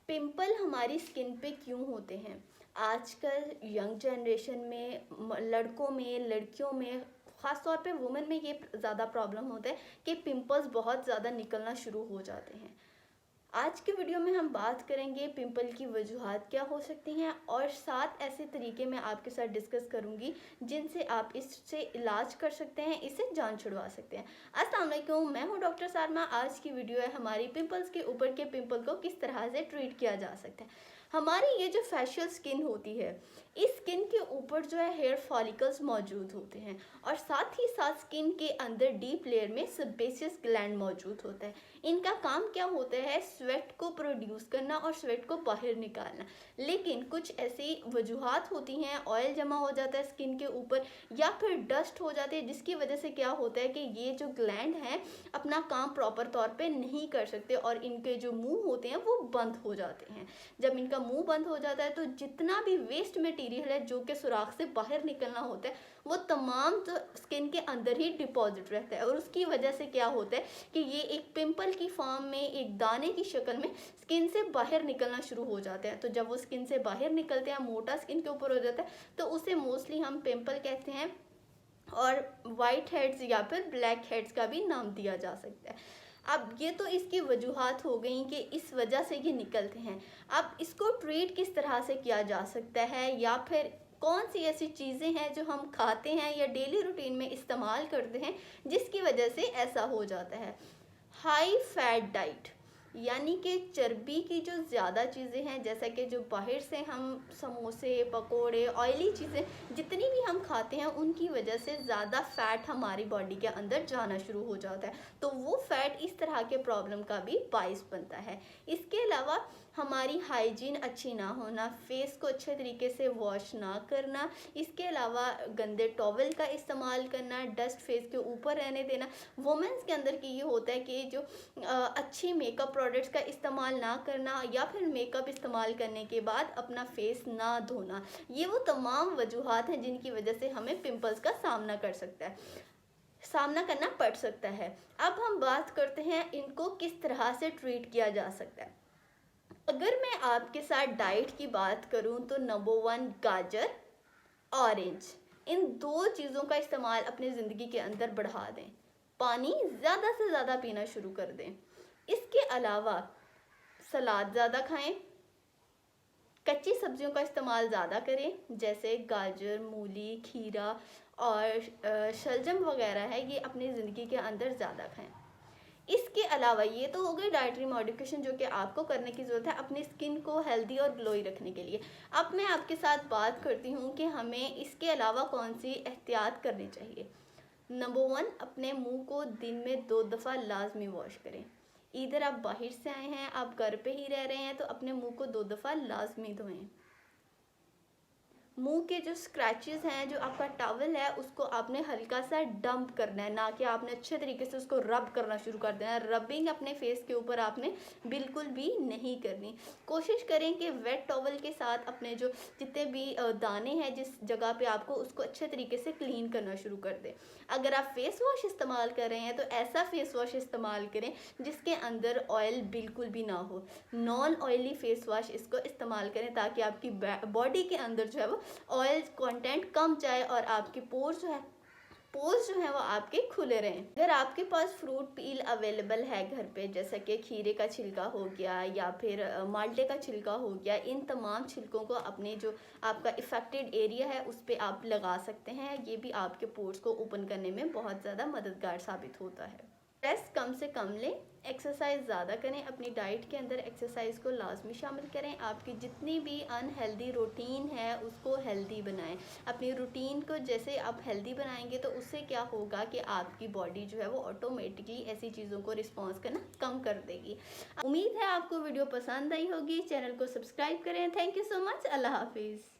Pimple हमारी skin पे क्यों होते हैं? आजकल यंग जनरेशन में लड़कों में, लड़कियों में, ख़ास तौर पे वुमेन में ये ज़्यादा प्रॉब्लम होता है कि पिंपल्स बहुत ज़्यादा निकलना शुरू हो जाते हैं। आज के वीडियो में हम बात करेंगे पिंपल की वजूहात क्या हो सकती हैं और 7 ऐसे तरीके मैं आपके साथ डिस्कस करूंगी जिनसे आप इससे इलाज कर सकते हैं, इससे जान छुड़वा सकते हैं। अस्सलाम वालेकुम, मैं हूं डॉक्टर सारमा। आज की वीडियो है हमारी पिंपल्स के ऊपर के पिंपल को किस तरह से ट्रीट किया जा सकता है। हमारी ये जो फेशियल स्किन होती है, इस स्किन के ऊपर जो है हेयर फॉलिकल्स मौजूद होते हैं और साथ ही साथ स्किन के अंदर डीप लेयर में सेबेसियस ग्लैंड मौजूद होता है। इनका काम क्या होता है? स्वेट को प्रोड्यूस करना और स्वेट को बाहर निकालना। लेकिन कुछ ऐसी वजूहात होती हैं, ऑयल जमा हो जाता है स्किन के ऊपर या फिर डस्ट हो जाती है, जिसकी वजह से क्या होता है कि ये जो ग्लैंड हैं अपना काम प्रॉपर तौर पे नहीं कर सकते और इनके जो मुंह होते हैं वो बंद हो जाते हैं। जब इनका मुंह बंद हो जाता है तो जितना भी वेस्ट मटेरियल है जो कि सुराख से बाहर निकलना होता है वो तमाम तो स्किन के अंदर ही डिपॉजिट रहता है और उसकी वजह से क्या होता है कि ये एक पिंपल की फॉर्म में, एक दाने की शक्ल में स्किन से बाहर निकलना शुरू हो जाते हैं। तो जब वो स्किन से बाहर निकलते हैं, मोटा स्किन के ऊपर हो जाता है, तो उसे मोस्टली हम पिंपल कहते हैं और वाइट हेड्स या फिर ब्लैक हेड्स का भी नाम दिया जा सकता है। अब ये तो इसकी वजूहात हो गई कि इस वजह से ये निकलते हैं। अब इसको ट्रीट किस तरह से किया जा सकता है या फिर कौन सी ऐसी चीज़ें हैं जो हम खाते हैं या डेली रूटीन में इस्तेमाल करते हैं जिसकी वजह से ऐसा हो जाता है। हाई फैट डाइट यानी कि चर्बी की जो ज़्यादा चीज़ें हैं, जैसा कि जो बाहर से हम समोसे, पकोड़े, ऑयली चीज़ें जितनी भी हम खाते हैं उनकी वजह से ज़्यादा फ़ैट हमारी बॉडी के अंदर जाना शुरू हो जाता है, तो वो फ़ैट इस तरह के प्रॉब्लम का भी बाइस बनता है। इसके अलावा हमारी हाइजीन अच्छी ना होना, फेस को अच्छे तरीके से वॉश ना करना, इसके अलावा गंदे टॉवल का इस्तेमाल करना, डस्ट फेस के ऊपर रहने देना। वुमेन्स के अंदर की ये होता है कि जो अच्छी मेकअप प्रोडक्ट्स का इस्तेमाल ना करना या फिर मेकअप इस्तेमाल करने के बाद अपना फेस ना धोना, ये वो तमाम वजूहात हैं जिनकी वजह से हमें पिंपल्स का सामना करना पड़ सकता है। अब हम बात करते हैं इनको किस तरह से ट्रीट किया जा सकता है। अगर मैं आपके साथ डाइट की बात करूं तो नंबर 1 गाजर, ऑरेंज, इन दो चीज़ों का इस्तेमाल अपनी ज़िंदगी के अंदर बढ़ा दें। पानी ज़्यादा से ज़्यादा पीना शुरू कर दें। इसके अलावा सलाद ज़्यादा खाएं, कच्ची सब्जियों का इस्तेमाल ज़्यादा करें, जैसे गाजर, मूली, खीरा और शलजम वगैरह है, ये अपनी ज़िंदगी के अंदर ज़्यादा खाएं। इसके अलावा ये तो हो गई डाइटरी मॉडिफिकेशन जो कि आपको करने की ज़रूरत है अपनी स्किन को हेल्दी और ग्लोई रखने के लिए। अब मैं आपके साथ बात करती हूँ कि हमें इसके अलावा कौन सी एहतियात करनी चाहिए। नंबर 1, अपने मुंह को दिन में 2 दफ़ा लाजमी वॉश करें। इधर आप बाहर से आए हैं, आप घर पे ही रह रहे हैं, तो अपने मुंह को 2 दफ़ा लाजमी धोएं। मुंह के जो स्क्रैचेस हैं, जो आपका टॉवल है, उसको आपने हल्का सा डंप करना है, ना कि आपने अच्छे तरीके से उसको रब करना शुरू कर देना है। रबिंग अपने फेस के ऊपर आपने बिल्कुल भी नहीं करनी। कोशिश करें कि वेट टॉवल के साथ अपने जो जितने भी दाने हैं जिस जगह पे आपको, उसको अच्छे तरीके से क्लीन करना शुरू कर दें। अगर आप फेस वॉश इस्तेमाल कर रहे हैं तो ऐसा फेस वॉश इस्तेमाल करें जिसके अंदर ऑयल बिल्कुल भी ना हो। नॉन ऑयली फेस वॉश इसको इस्तेमाल करें ताकि आपकी बॉडी के अंदर जो है वो ऑयल कंटेंट कम जाए और आपके पोर्स जो है वो आपके खुले रहें। अगर आपके पास फ्रूट पील अवेलेबल है घर पे, जैसे कि खीरे का छिलका हो गया या फिर माल्टे का छिलका हो गया, इन तमाम छिलकों को अपने जो आपका इफेक्टेड एरिया है उस पर आप लगा सकते हैं। ये भी आपके पोर्स को ओपन करने में बहुत ज़्यादा मददगार साबित होता है। स्ट्रेस कम से कम लें, एक्सरसाइज ज़्यादा करें, अपनी डाइट के अंदर एक्सरसाइज को लाजमी शामिल करें। आपकी जितनी भी अनहेल्दी रूटीन है उसको हेल्दी बनाएं। अपनी रूटीन को जैसे आप हेल्दी बनाएंगे तो उससे क्या होगा कि आपकी बॉडी जो है वो ऑटोमेटिकली ऐसी चीज़ों को रिस्पॉन्स करना कम कर देगी। उम्मीद है आपको वीडियो पसंद आई होगी। चैनल को सब्सक्राइब करें। Thank you so much. अल्लाह हाफिज़।